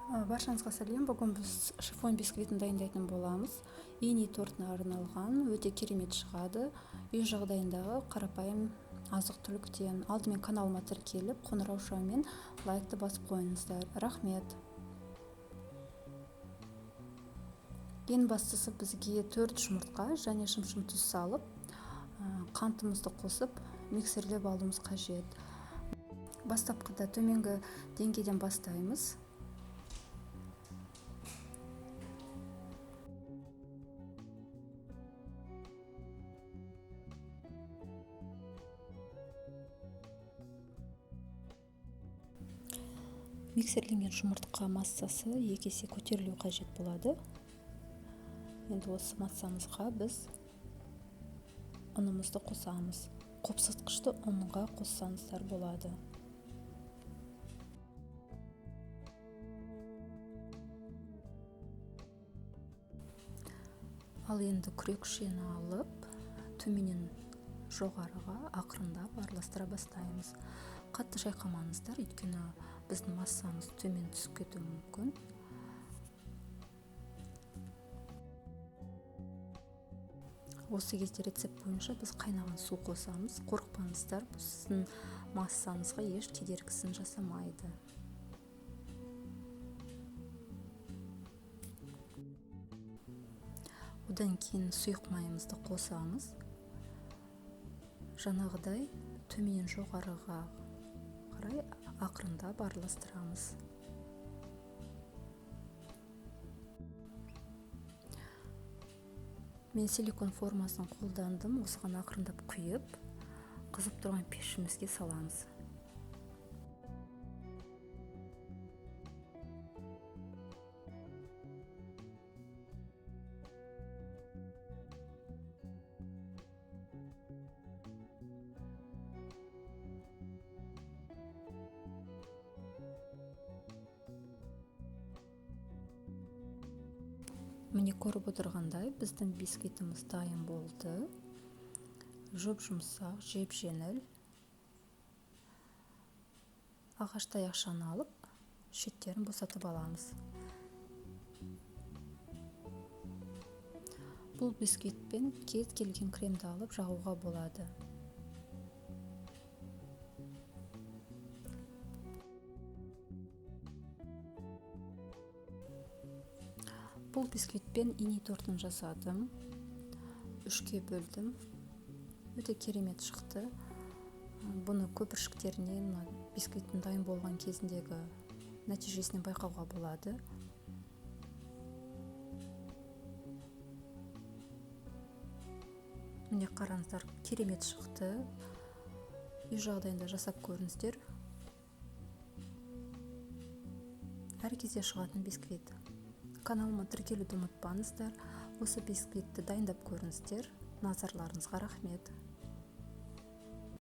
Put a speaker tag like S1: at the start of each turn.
S1: Баршаңызға сәлем. Бүгін біз шифон бисквитін дайындайтын боламыз. Ини тортына арналған, өте керемет шығады. Үй жағдайындағы қарапайым азық-түліктен. Алдымен каналыма тіркеліп, қоңырау шамымен лайкты басып қойыңыздар. Рахмет. Ең бастысы бізге 4 жұмыртқа және шым-шым тұз салып, қантымызды қосып, миксерлеп алуымыз қажет. Бастапқыда төменгі деңгейден бастаймыз. Миксерленген жұмыртқа массасы 2 есе көтерілу қажет болады. Енді осы массамызға біз ұнымызды қосамыз. Қопсытқышты ұнға қоссаңыздар болады. Ал енді күрекшені алып, төменнен жоғарыға ақырындап араластыра бастаймыз. Қатты шайқамаңыздар, өйткені біздің массамыз төмен түсіп кетуі мүмкін. Осы кезде рецепт бойынша біз қайнаған су қосамыз. Қорықпаңыздар, бұл сіздің массаңызға еш кедергісін жасамайды. Одан кейін сұйық майымызды қосамыз. Жаңағыдай төменнен жоғарыға қарай ақырындап араластырамыз. Мен силикон формасын қолдандым. Осыған ақырындап құйып, қызып тұрған пешімізге саламыз. Міне көріп отырғандай, біздің бисквитіміз дайын болды. Жұп-жұмсақ, жеп-жеңіл. Ағаш таяқшаны алып, шеттерін босатып аламыз. Бұл бисквитпен кез келген кремді алып жағуға болады. Бұл бисквитпен ини тортын жасадым. 3-ке бөлдім. Өте керемет шықты. Бұны көпіршіктерінен, бисквиттің дайын болған кезіндегі нәтижесінен байқауға болады. Міне қараңыздар, керемет шықты. Үй жағдайында жасап көріңіздер. Әр кезде шығатын бисквит. Каналыма тіркелуді ұмытпаңыздар. Осы бисквитті дайындап көріңіздер. Назарларыңызға рахмет.